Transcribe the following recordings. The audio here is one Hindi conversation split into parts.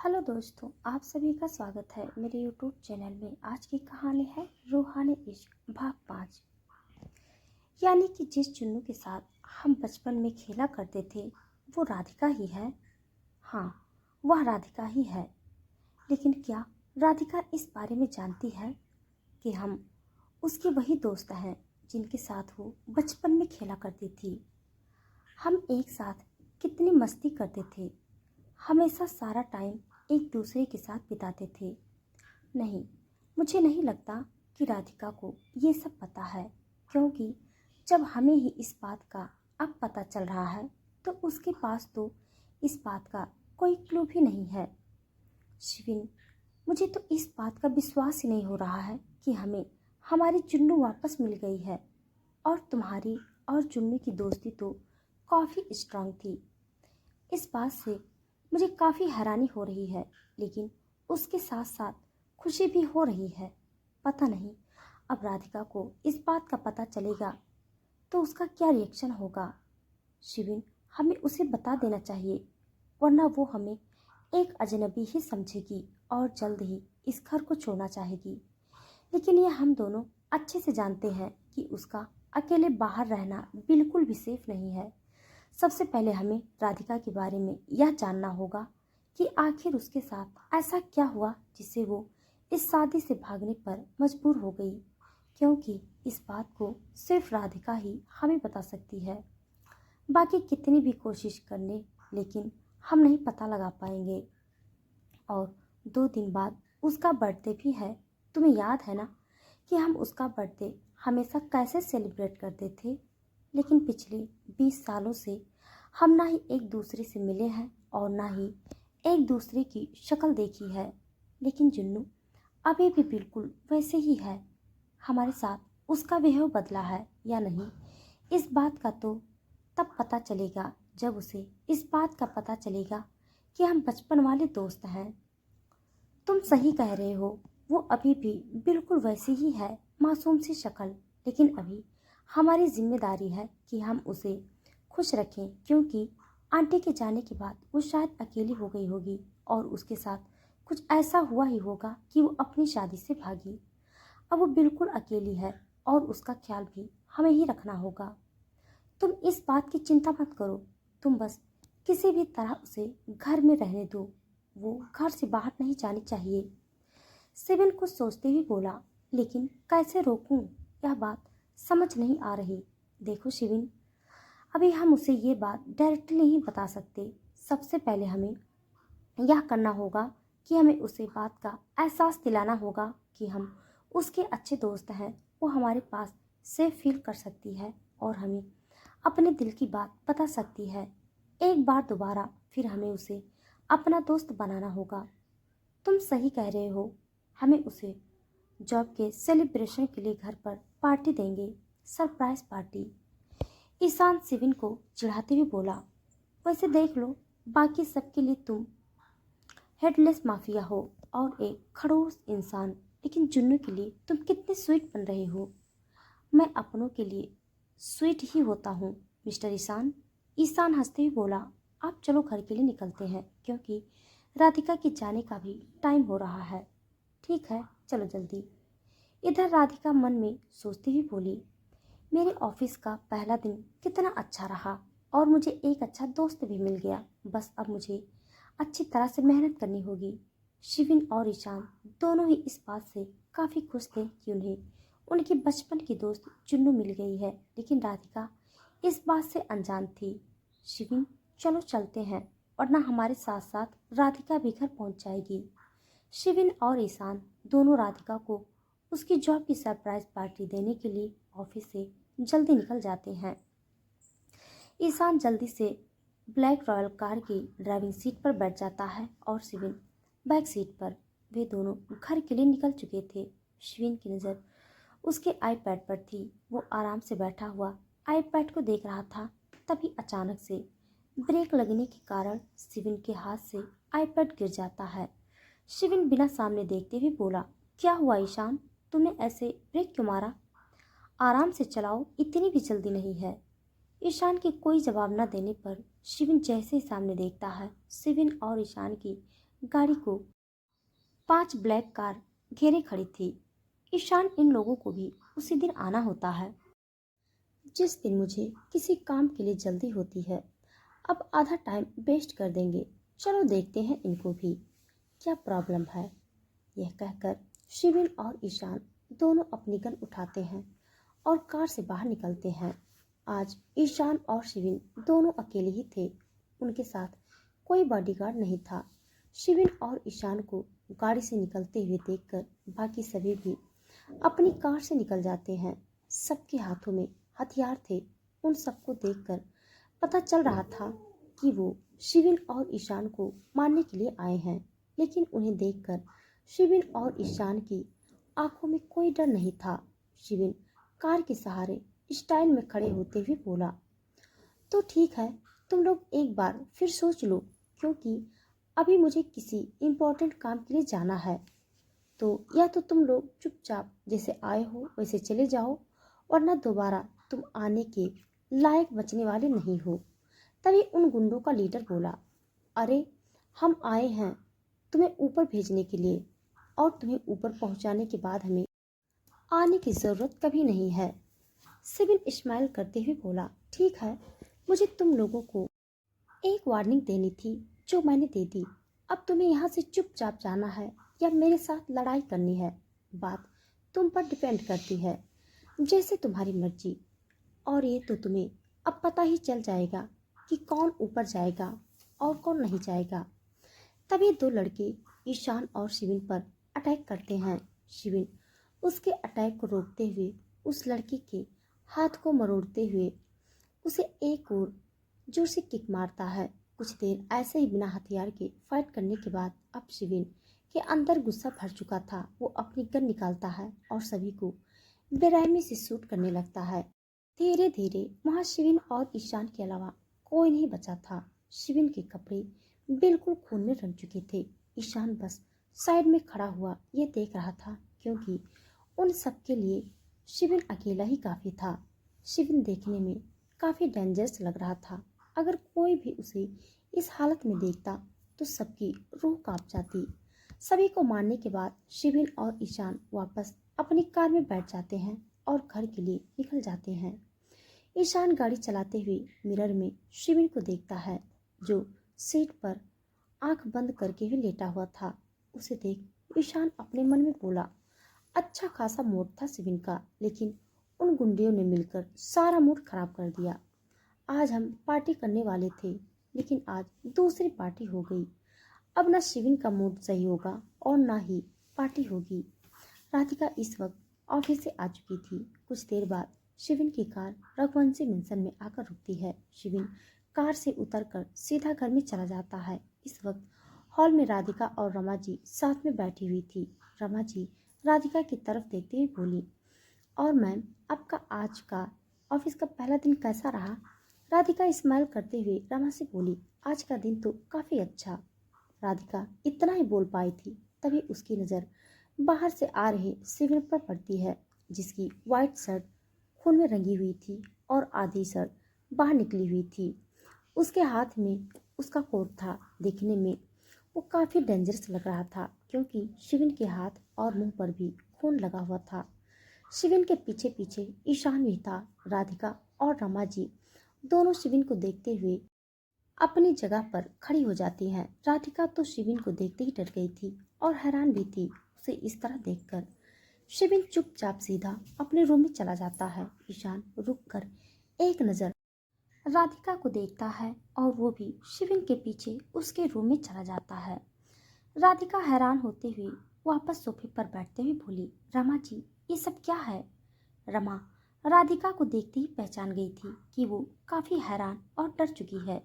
हेलो दोस्तों, आप सभी का स्वागत है मेरे यूट्यूब चैनल में। आज की कहानी है रूहानी इश्क भाग 5। यानी कि जिस चुन्नू के साथ हम बचपन में खेला करते थे वो राधिका ही है। हाँ, वह राधिका ही है। लेकिन क्या राधिका इस बारे में जानती है कि हम उसके वही दोस्त हैं जिनके साथ वो बचपन में खेला करती थी। हम एक साथ कितनी मस्ती करते थे, हमेशा सारा टाइम एक दूसरे के साथ बिताते थे। नहीं, मुझे नहीं लगता कि राधिका को ये सब पता है, क्योंकि जब हमें ही इस बात का अब पता चल रहा है तो उसके पास तो इस बात का कोई क्लू भी नहीं है। शिविन, मुझे तो इस बात का विश्वास ही नहीं हो रहा है कि हमें हमारी चुन्नू वापस मिल गई है। और तुम्हारी और चुन्नू की दोस्ती तो काफ़ी स्ट्रांग थी। इस बात से मुझे काफ़ी हैरानी हो रही है, लेकिन उसके साथ साथ खुशी भी हो रही है। पता नहीं अब राधिका को इस बात का पता चलेगा तो उसका क्या रिएक्शन होगा। शिविन, हमें उसे बता देना चाहिए, वरना वो हमें एक अजनबी ही समझेगी और जल्द ही इस घर को छोड़ना चाहेगी। लेकिन ये हम दोनों अच्छे से जानते हैं कि उसका अकेले बाहर रहना बिल्कुल भी सेफ नहीं है। सबसे पहले हमें राधिका के बारे में यह जानना होगा कि आखिर उसके साथ ऐसा क्या हुआ जिससे वो इस शादी से भागने पर मजबूर हो गई, क्योंकि इस बात को सिर्फ राधिका ही हमें बता सकती है। बाकी कितनी भी कोशिश करने, लेकिन हम नहीं पता लगा पाएंगे। और 2 दिन बाद उसका बर्थडे भी है। तुम्हें याद है ना कि हम उसका बर्थडे हमेशा कैसे सेलिब्रेट करते थे। लेकिन पिछले 20 सालों से हम ना ही एक दूसरे से मिले हैं और ना ही एक दूसरे की शक्ल देखी है। लेकिन जुन्नू अभी भी बिल्कुल वैसे ही है। हमारे साथ उसका व्यवहार बदला है या नहीं, इस बात का तो तब पता चलेगा जब उसे इस बात का पता चलेगा कि हम बचपन वाले दोस्त हैं। तुम सही कह रहे हो, वो अभी भी बिल्कुल वैसी ही है, मासूम सी शक्ल। लेकिन अभी हमारी जिम्मेदारी है कि हम उसे खुश रखें, क्योंकि आंटी के जाने के बाद वो शायद अकेली हो गई होगी और उसके साथ कुछ ऐसा हुआ ही होगा कि वो अपनी शादी से भागी। अब वो बिल्कुल अकेली है और उसका ख्याल भी हमें ही रखना होगा। तुम इस बात की चिंता मत करो, तुम बस किसी भी तरह उसे घर में रहने दो। वो घर से बाहर नहीं जानी चाहिए। सिविन कुछ सोचते हुए बोला, लेकिन कैसे रोकूं, यह बात समझ नहीं आ रही। देखो शिविन, अभी हम उसे ये बात डायरेक्टली नहीं बता सकते। सबसे पहले हमें यह करना होगा कि हमें उसे बात का एहसास दिलाना होगा कि हम उसके अच्छे दोस्त हैं। वो हमारे पास सेफ फील कर सकती है और हमें अपने दिल की बात बता सकती है। एक बार दोबारा फिर हमें उसे अपना दोस्त बनाना होगा। तुम सही कह रहे हो, हमें उसे जॉब के सेलिब्रेशन के लिए घर पर पार्टी देंगे, सरप्राइज पार्टी। ईशान सिविन को चिढ़ाते हुए बोला, वैसे देख लो, बाकी सबके लिए तुम हेडलेस माफिया हो और एक खड़ूस इंसान, लेकिन जुन्नू के लिए तुम कितने स्वीट बन रहे हो। मैं अपनों के लिए स्वीट ही होता हूँ मिस्टर ईशान। ईशान हंसते हुए बोला, आप चलो घर के लिए निकलते हैं, क्योंकि राधिका के जाने का भी टाइम हो रहा है। ठीक है, चलो जल्दी। इधर राधिका मन में सोचती हुई बोली, मेरे ऑफिस का पहला दिन कितना अच्छा रहा और मुझे एक अच्छा दोस्त भी मिल गया। बस अब मुझे अच्छी तरह से मेहनत करनी होगी। शिविन और ईशान दोनों ही इस बात से काफ़ी खुश थे कि उन्हें उनकी बचपन की दोस्त चुन्नू मिल गई है, लेकिन राधिका इस बात से अनजान थी। शिविन, चलो चलते हैं, वरना हमारे साथ साथ राधिका भी घर पहुंच जाएगी। शिविन और ईशान दोनों राधिका को उसकी जॉब की सरप्राइज पार्टी देने के लिए ऑफिस से जल्दी निकल जाते हैं। ईशान जल्दी से ब्लैक रॉयल कार की ड्राइविंग सीट पर बैठ जाता है और शिविन बैक सीट पर। वे दोनों घर के लिए निकल चुके थे। शिविन की नज़र उसके आईपैड पर थी। वो आराम से बैठा हुआ आईपैड को देख रहा था। तभी अचानक से ब्रेक लगने के कारण शिविन के हाथ से आईपैड गिर जाता है। शिविन बिना सामने देखते हुए बोला, क्या हुआ ईशान, तुमने ऐसे ब्रेक क्यों मारा? आराम से चलाओ, इतनी भी जल्दी नहीं है। ईशान के कोई जवाब न देने पर शिविन जैसे ही सामने देखता है, शिविन और ईशान की गाड़ी को 5 ब्लैक कार घेरे खड़ी थी। ईशान, इन लोगों को भी उसी दिन आना होता है जिस दिन मुझे किसी काम के लिए जल्दी होती है। अब आधा टाइम वेस्ट कर देंगे। चलो देखते हैं इनको भी क्या प्रॉब्लम है। यह कहकर शिविन और ईशान दोनों अपनी गन उठाते हैं और कार से बाहर निकलते हैं। आज ईशान और शिविन दोनों अकेले ही थे। उनके साथ कोई बॉडीगार्ड नहीं था। शिविन और ईशान को गाड़ी से निकलते हुए देखकर बाकी सभी भी अपनी कार से निकल जाते हैं। सबके हाथों में हथियार थे। उन सबको देखकर पता चल रहा था कि वो शिविन और ईशान को मारने के लिए आए हैं, लेकिन उन्हें देखकर शिविन और ईशान की आंखों में कोई डर नहीं था। शिविन कार के सहारे स्टाइल में खड़े होते हुए बोला, तो ठीक है, तुम लोग एक बार फिर सोच लो, क्योंकि अभी मुझे किसी इम्पोर्टेंट काम के लिए जाना है। तो या तो तुम लोग चुपचाप जैसे आए हो वैसे चले जाओ, वरना दोबारा तुम आने के लायक बचने वाले नहीं हो। तभी उन गुंडों का लीडर बोला, अरे हम आए हैं तुम्हें ऊपर भेजने के लिए, और तुम्हें ऊपर पहुंचाने के बाद हमें आने की ज़रूरत कभी नहीं है। सिविन स्माइल करते हुए बोला, ठीक है, मुझे तुम लोगों को एक वार्निंग देनी थी जो मैंने दे दी। अब तुम्हें यहाँ से चुपचाप जाना है या मेरे साथ लड़ाई करनी है, बात तुम पर डिपेंड करती है, जैसे तुम्हारी मर्जी। और ये तो तुम्हें अब पता ही चल जाएगा कि कौन ऊपर जाएगा और कौन नहीं जाएगा। तभी दो लड़के ईशान और शिविन पर अटैक करते हैं। शिविन उसके अटैक को रोकते हुए उस लड़के के हाथ को मरोड़ते हुए उसे एक और जोर से किक मारता है। कुछ देर ऐसे ही बिना हथियार के फाइट करने के बाद अब शिविन के अंदर गुस्सा भर चुका था। वो अपनी गन निकालता है और सभी को बेरहमी से शूट करने लगता है। धीरे धीरे वहाँ शिविन और ईशान के अलावा कोई नहीं बचा था। शिविन के कपड़े बिल्कुल खून में रंग चुके थे। ईशान बस साइड में खड़ा हुआ ये देख रहा था, क्योंकि उन सब के लिए शिविन अकेला ही काफ़ी था। शिविन देखने में काफ़ी डेंजरस लग रहा था। अगर कोई भी उसे इस हालत में देखता तो सबकी रूह कांप जाती। सभी को मारने के बाद शिविन और ईशान वापस अपनी कार में बैठ जाते हैं और घर के लिए निकल जाते हैं। ईशान गाड़ी चलाते हुए मिरर में शिविन को देखता है, जो सीट पर आंख बंद करके ही लेटा हुआ था। उसे देख ईशान अपने मन में बोला, अच्छा खासा मूड था शिविन का, लेकिन उन गुंडियों ने मिलकर सारा मूड खराब कर दिया। आज हम पार्टी करने वाले थे, लेकिन आज दूसरी पार्टी हो गई। अब ना शिविन का मूड सही होगा और ना ही पार्टी होगी। राधिका इस वक्त ऑफिस से आ चुकी थी। कुछ देर बाद शिविन की कार रघुवंशी मेंशन में आकर रुकती है। शिविन कार से उतरकर सीधा घर में चला जाता है। इस वक्त हॉल में राधिका और रमा जी साथ में बैठी हुई थी। रमा जी राधिका की तरफ देखते हुए बोली, और मैम, आपका आज का ऑफिस का पहला दिन कैसा रहा? राधिका स्माइल करते हुए रमा से बोली, आज का दिन तो काफ़ी अच्छा। राधिका इतना ही बोल पाई थी, तभी उसकी नज़र बाहर से आ रहे शिविन पर पड़ती है, जिसकी वाइट शर्ट खून में रंगी हुई थी और आधी शर्ट बाहर निकली हुई थी। उसके हाथ में उसका कोट था। देखने में वो काफ़ी डेंजरस लग रहा था, क्योंकि शिविन के हाथ और मुंह पर भी खून लगा हुआ था। शिविन के पीछे पीछे ईशान भी था। राधिका और रमा जी दोनों शिविन को देखते हुए अपनी जगह पर खड़ी हो जाती हैं। राधिका तो शिविन को देखते ही डर गई थी और हैरान भी थी उसे इस तरह देखकर। शिविन चुपचाप सीधा अपने रूम में चला जाता है। ईशान रुककर एक नज़र राधिका को देखता है और वो भी शिविन के पीछे उसके रूम में चला जाता है। राधिका हैरान होते हुए वापस सोफे पर बैठते हुए बोली, रमा जी, ये सब क्या है? रमा राधिका को देखते ही पहचान गई थी कि वो काफ़ी हैरान और डर चुकी है।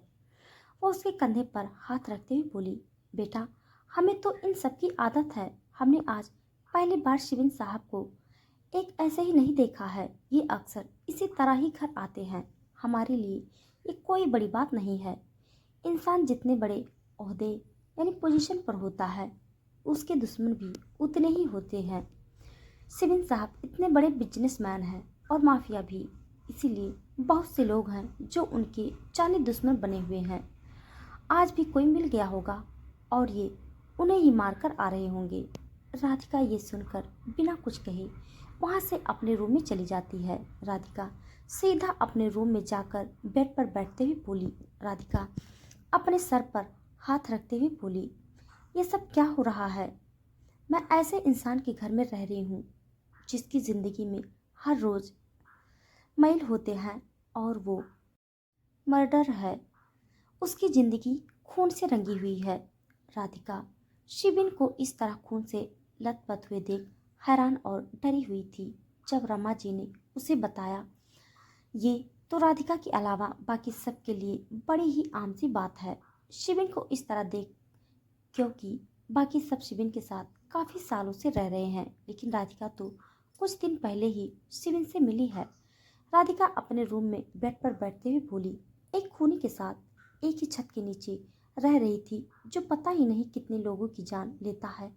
वो उसके कंधे पर हाथ रखते हुए बोली, बेटा, हमें तो इन सब की आदत है। हमने आज पहली बार शिविन साहब को एक ऐसे ही नहीं देखा है। ये अक्सर इसी तरह ही घर आते हैं। हमारे लिए ये कोई बड़ी बात नहीं है। इंसान जितने बड़े ओहदे यानी पोजीशन पर होता है, उसके दुश्मन भी उतने ही होते हैं। शिविन साहब इतने बड़े बिजनेसमैन हैं और माफिया भी, इसीलिए बहुत से लोग हैं जो उनके जानी दुश्मन बने हुए हैं। आज भी कोई मिल गया होगा और ये उन्हें ही मारकर आ रहे होंगे। राधिका ये सुनकर बिना कुछ कहे वहां से अपने रूम में चली जाती है। राधिका सीधा अपने रूम में जाकर बेड पर बैठते हुए बोली। राधिका अपने सर पर हाथ रखते हुए बोली, ये सब क्या हो रहा है? मैं ऐसे इंसान के घर में रह रही हूँ जिसकी जिंदगी में हर रोज मैल होते हैं और वो मर्डर है। उसकी जिंदगी खून से रंगी हुई है। राधिका शिविन को इस तरह खून से लथपथ हुए देख हैरान और डरी हुई थी। जब रमा जी ने उसे बताया ये तो राधिका के अलावा बाकी सबके लिए बड़ी ही आम सी बात है शिविन को इस तरह देख, क्योंकि बाकी सब शिविन के साथ काफी सालों से रह रहे हैं, लेकिन राधिका तो कुछ दिन पहले ही शिविन से मिली है। राधिका अपने रूम में बेड पर बैठते हुए बोली, एक खूनी के साथ एक ही छत के नीचे रह रही थी जो पता ही नहीं कितने लोगों की जान लेता है,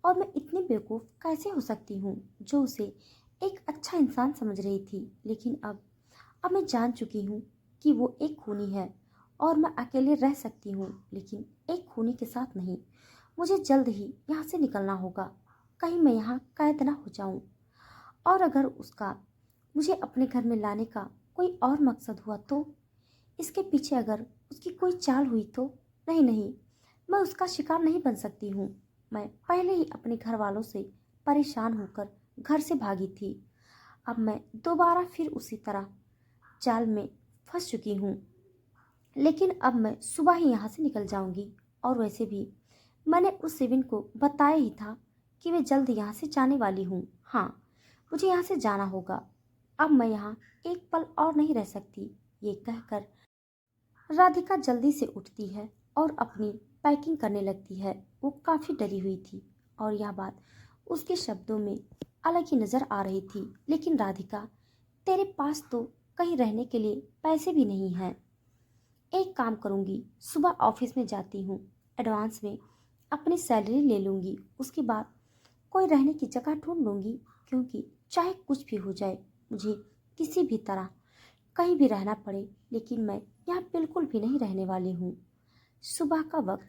और मैं इतनी बेवकूफ़ कैसे हो सकती हूँ जो उसे एक अच्छा इंसान समझ रही थी। लेकिन अब मैं जान चुकी हूँ कि वो एक खूनी है और मैं अकेले रह सकती हूँ, लेकिन एक खूनी के साथ नहीं। मुझे जल्द ही यहाँ से निकलना होगा, कहीं मैं यहाँ कैद ना हो जाऊँ। और अगर उसका मुझे अपने घर में लाने का कोई और मकसद हुआ तो, इसके पीछे अगर उसकी कोई चाल हुई तो, नहीं नहीं, मैं उसका शिकार नहीं बन सकती हूँ। मैं पहले ही अपने घर वालों से परेशान होकर घर से भागी थी। अब मैं दोबारा फिर उसी तरह जाल में फंस चुकी हूँ। लेकिन अब मैं सुबह ही यहाँ से निकल जाऊंगी, और वैसे भी मैंने उस सिविन को बताया ही था कि मैं जल्द यहाँ से जाने वाली हूँ। हाँ, मुझे यहाँ से जाना होगा। अब मैं यहाँ एक पल और नहीं रह सकती। ये कहकर राधिका जल्दी से उठती है और अपनी पैकिंग करने लगती है। वो काफ़ी डरी हुई थी और यह बात उसके शब्दों में अलग ही नज़र आ रही थी। लेकिन राधिका, तेरे पास तो कहीं रहने के लिए पैसे भी नहीं हैं। एक काम करूंगी, सुबह ऑफिस में जाती हूँ, एडवांस में अपनी सैलरी ले लूंगी, उसके बाद कोई रहने की जगह ढूंढ लूंगी, क्योंकि चाहे कुछ भी हो जाए, मुझे किसी भी तरह कहीं भी रहना पड़े, लेकिन मैं यहाँ बिल्कुल भी नहीं रहने वाली हूँ। सुबह का वक्त,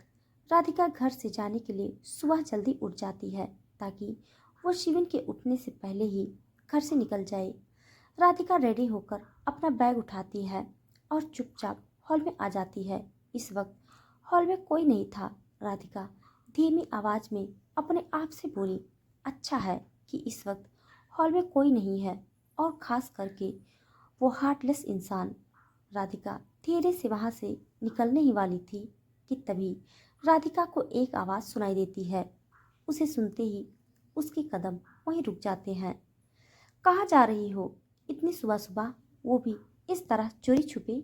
राधिका घर से जाने के लिए सुबह जल्दी उठ जाती है ताकि वो शिविन के उठने से पहले ही घर से निकल जाए। राधिका रेडी होकर अपना बैग उठाती है और चुपचाप हॉल में आ जाती है। इस वक्त हॉल में कोई नहीं था। राधिका धीमी आवाज में अपने आप से बोली, अच्छा है कि इस वक्त हॉल में कोई नहीं है, और खास करके वो हार्टलेस इंसान। राधिका धीरे से वहां से निकलने ही वाली थी कि तभी राधिका को एक आवाज सुनाई देती है। उसे सुनते ही उसके कदम वहीं रुक जाते हैं। कहाँ जा रही हो इतनी सुबह सुबह, वो भी इस तरह चोरी छुपे?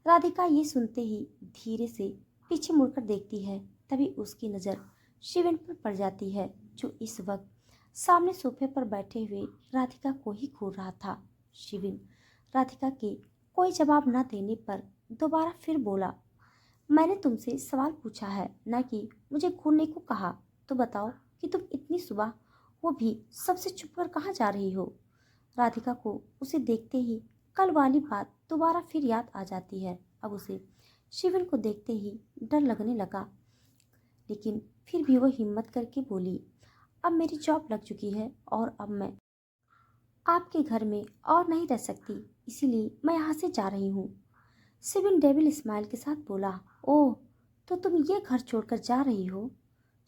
राधिका ये सुनते ही धीरे से पीछे मुड़कर देखती है। तभी उसकी नज़र शिवेन पर पड़ जाती है, जो इस वक्त सामने सोफे पर बैठे हुए राधिका को ही घूर रहा था। शिवेन राधिका के कोई जवाब न देने पर दोबारा फिर बोला, मैंने तुमसे सवाल पूछा है, न कि मुझे घूरने को कहा। तो बताओ कि तुम इतनी सुबह, वो भी सबसे छुप कर कहाँ जा रही हो? राधिका को उसे देखते ही कल वाली बात दोबारा फिर याद आ जाती है। अब उसे शिवन को देखते ही डर लगने लगा, लेकिन फिर भी वो हिम्मत करके बोली, अब मेरी जॉब लग चुकी है और अब मैं आपके घर में और नहीं रह सकती, इसीलिए मैं यहाँ से जा रही हूँ। शिविन डेविल स्माइल के साथ बोला, ओह, तो तुम ये घर छोड़कर जा रही हो?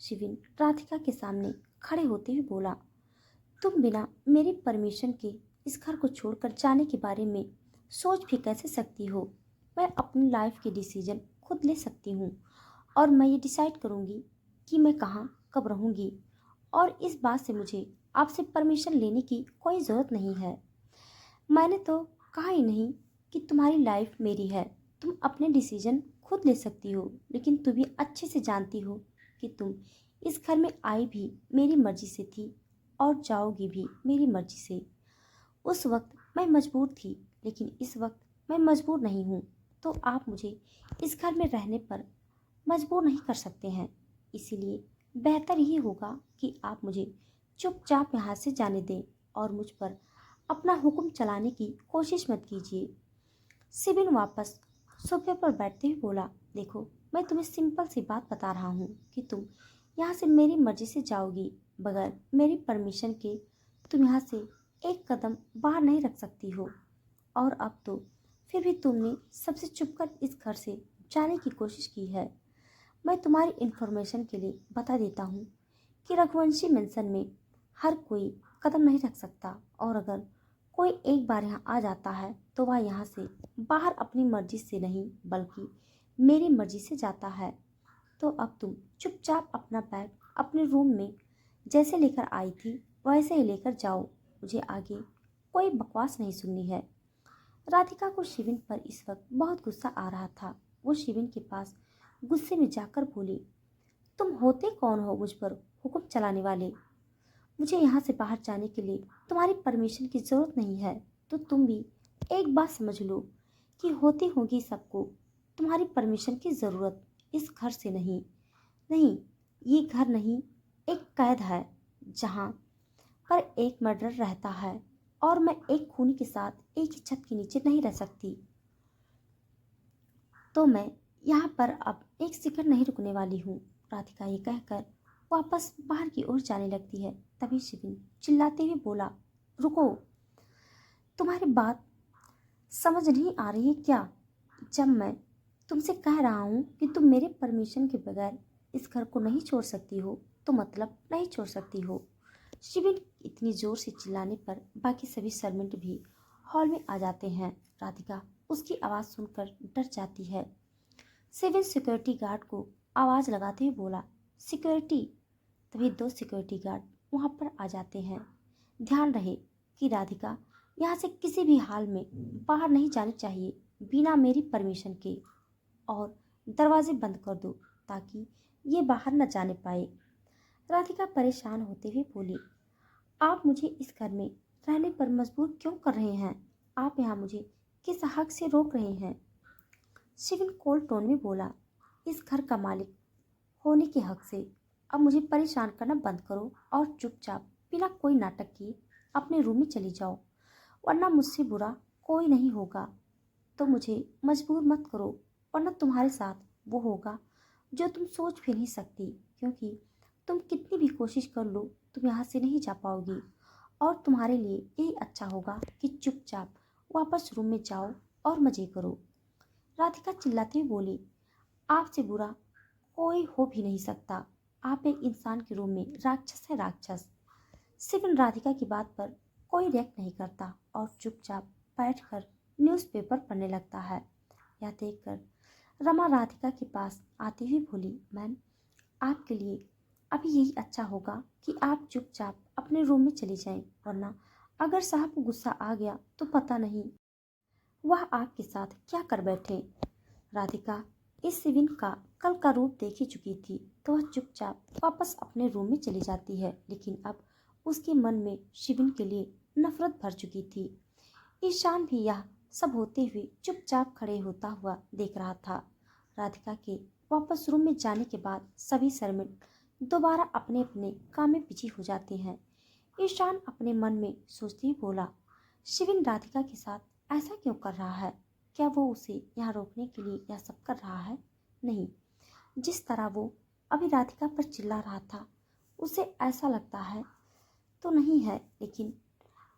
शिविन राधिका के सामने खड़े होते हुए बोला, तुम बिना मेरी परमिशन के इस घर को छोड़कर जाने के बारे में सोच भी कैसे सकती हो? मैं अपनी लाइफ के डिसीजन खुद ले सकती हूँ, और मैं ये डिसाइड करूँगी कि मैं कहाँ कब रहूँगी, और इस बात से मुझे आपसे परमिशन लेने की कोई ज़रूरत नहीं है। मैंने तो कहा ही नहीं कि तुम्हारी लाइफ मेरी है, तुम अपने डिसीजन खुद ले सकती हो, लेकिन तुम भी अच्छे से जानती हो कि तुम इस घर में आई भी मेरी मर्जी से थी और जाओगी भी मेरी मर्जी से। उस वक्त मैं मजबूर थी, लेकिन इस वक्त मैं मजबूर नहीं हूँ, तो आप मुझे इस घर में रहने पर मजबूर नहीं कर सकते हैं। इसीलिए बेहतर ये होगा कि आप मुझे चुपचाप यहाँ से जाने दें और मुझ पर अपना हुक्म चलाने की कोशिश मत कीजिए। सिबिन वापस सोफे पर बैठते हुए बोला, देखो, मैं तुम्हें सिंपल सी बात बता रहा हूँ कि तुम यहाँ से मेरी मर्जी से जाओगी, बगैर मेरी परमिशन के तुम यहाँ से एक कदम बाहर नहीं रख सकती हो। और अब तो फिर भी तुमने सबसे छुपकर इस घर से जाने की कोशिश की है। मैं तुम्हारी इन्फॉर्मेशन के लिए बता देता हूँ कि रघुवंशी मेंशन में हर कोई कदम नहीं रख सकता, और अगर कोई एक बार यहाँ आ जाता है तो वह यहाँ से बाहर अपनी मर्जी से नहीं बल्कि मेरी मर्जी से जाता है। तो अब तुम चुपचाप अपना बैग अपने रूम में जैसे लेकर आई थी वैसे ही लेकर जाओ। मुझे आगे कोई बकवास नहीं सुननी है। राधिका को शिविन पर इस वक्त बहुत गुस्सा आ रहा था। वो शिविन के पास गुस्से में जाकर बोली, तुम होते कौन हो मुझ पर हुक्म चलाने वाले? मुझे यहाँ से बाहर जाने के लिए तुम्हारी परमिशन की ज़रूरत नहीं है। तो तुम भी एक बात समझ लो कि होती होगी सबको तुम्हारी परमिशन की ज़रूरत, इस घर से नहीं। नहीं, ये घर नहीं, एक कैद है जहाँ पर एक मर्डर रहता है, और मैं एक खूनी के साथ एक ही छत के नीचे नहीं रह सकती। तो मैं यहाँ पर अब एक सेकंड नहीं रुकने वाली हूँ। राधिका ये कहकर वापस बाहर की ओर जाने लगती है। तभी शिविन चिल्लाते हुए बोला, रुको, तुम्हारी बात समझ नहीं आ रही है क्या? जब मैं तुमसे कह रहा हूँ कि तुम मेरे परमिशन के बगैर इस घर को नहीं छोड़ सकती हो तो मतलब नहीं छोड़ सकती हो। शिविन इतनी जोर से चिल्लाने पर बाकी सभी सर्वेंट भी हॉल में आ जाते हैं। राधिका उसकी आवाज़ सुनकर डर जाती है। शिविन सिक्योरिटी गार्ड को आवाज़ लगाते हुए बोला, सिक्योरिटी। तभी दो सिक्योरिटी गार्ड वहाँ पर आ जाते हैं। ध्यान रहे कि राधिका यहाँ से किसी भी हाल में बाहर नहीं जानी चाहिए बिना मेरी परमिशन के, और दरवाजे बंद कर दो ताकि ये बाहर न जाने पाए। राधिका परेशान होते हुए बोली, आप मुझे इस घर में रहने पर मजबूर क्यों कर रहे हैं? आप यहाँ मुझे किस हक से रोक रहे हैं? शिविन कोल्ड टोन में बोला, इस घर का मालिक होने के हक से। अब मुझे परेशान करना बंद करो और चुपचाप बिना कोई नाटक किए अपने रूम में चली जाओ, वरना मुझसे बुरा कोई नहीं होगा। तो मुझे मजबूर मत करो, वरना तुम्हारे साथ वो होगा जो तुम सोच भी नहीं सकती, क्योंकि तुम कितनी भी कोशिश कर लो तुम यहाँ से नहीं जा पाओगी, और तुम्हारे लिए यही अच्छा होगा कि चुपचाप वापस रूम में जाओ और मज़े करो। राधिका चिल्लाते हुए बोली, आपसे बुरा कोई हो भी नहीं सकता। आप एक इंसान के रूम में राक्षस है, राक्षस। शिविन राधिका की बात पर कोई रिएक्ट नहीं करता और चुपचाप बैठकर न्यूज़पेपर पढ़ने लगता है। यह देखकर रमा राधिका के पास आती हुई बोली, मैम, आपके लिए अभी यही अच्छा होगा कि आप चुपचाप अपने रूम में चली जाएं, वरना अगर साहब को गुस्सा आ गया तो पता नहीं वह आपके साथ क्या कर बैठे। राधिका इस शिविन का कल का रूप देख ही चुकी थी, तो वह चुपचाप वापस अपने रूम में चली जाती है। लेकिन अब उसके मन में शिविन के लिए नफरत भर चुकी थी। ईशान भी यह सब होते हुए चुपचाप खड़े होता हुआ देख रहा था। राधिका के वापस रूम में जाने के बाद सभी सर्वेंट दोबारा अपने अपने काम में बिजी हो जाते हैं। ईशान अपने मन में सोचते ही बोला, शिविन राधिका के साथ ऐसा क्यों कर रहा है? क्या वो उसे यहाँ रोकने के लिए यह सब कर रहा है? नहीं, जिस तरह वो अभी राधिका पर चिल्ला रहा था उसे ऐसा लगता है तो नहीं है, लेकिन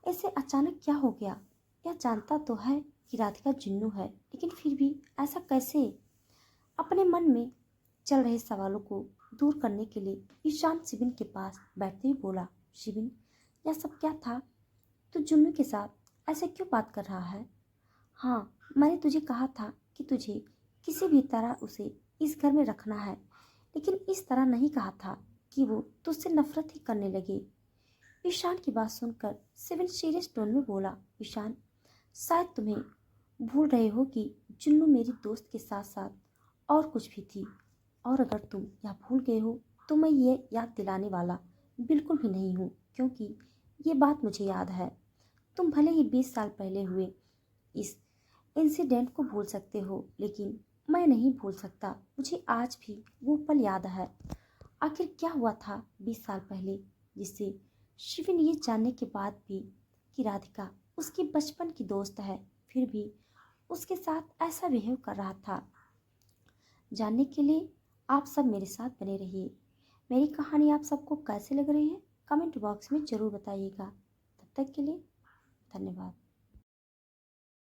ऐसे अचानक क्या हो गया? यह जानता तो है कि राधिका जिन्नू है, लेकिन फिर भी ऐसा कैसे? अपने मन में चल रहे सवालों को दूर करने के लिए ईशान शिविन के पास बैठते ही बोला, शिविन, यह सब क्या था? तू जुन्नू के साथ ऐसे क्यों बात कर रहा है? हाँ, मैंने तुझे कहा था कि तुझे किसी भी तरह उसे इस घर में रखना है, लेकिन इस तरह नहीं कहा था कि वो तुझसे नफरत ही करने लगे। ईशान की बात सुनकर शिविन सीरियस टोन में बोला, ईशान, शायद तुम्हें भूल रहे हो कि जुन्नू मेरी दोस्त के साथ साथ और कुछ भी थी, और अगर तुम यह भूल गए हो तो मैं ये याद दिलाने वाला बिल्कुल भी नहीं हूँ, क्योंकि ये बात मुझे याद है। तुम भले ही 20 साल पहले हुए इस इंसिडेंट को भूल सकते हो, लेकिन मैं नहीं भूल सकता। मुझे आज भी वो पल याद है। आखिर क्या हुआ था 20 साल पहले, जिससे शिविन ये जानने के बाद भी कि राधिका उसकी बचपन की दोस्त है, फिर भी उसके साथ ऐसा बिहेव कर रहा था। जानने के लिए आप सब मेरे साथ बने रहिए। मेरी कहानी आप सबको कैसे लग रही है कमेंट बॉक्स में ज़रूर बताइएगा। तब तक के लिए धन्यवाद।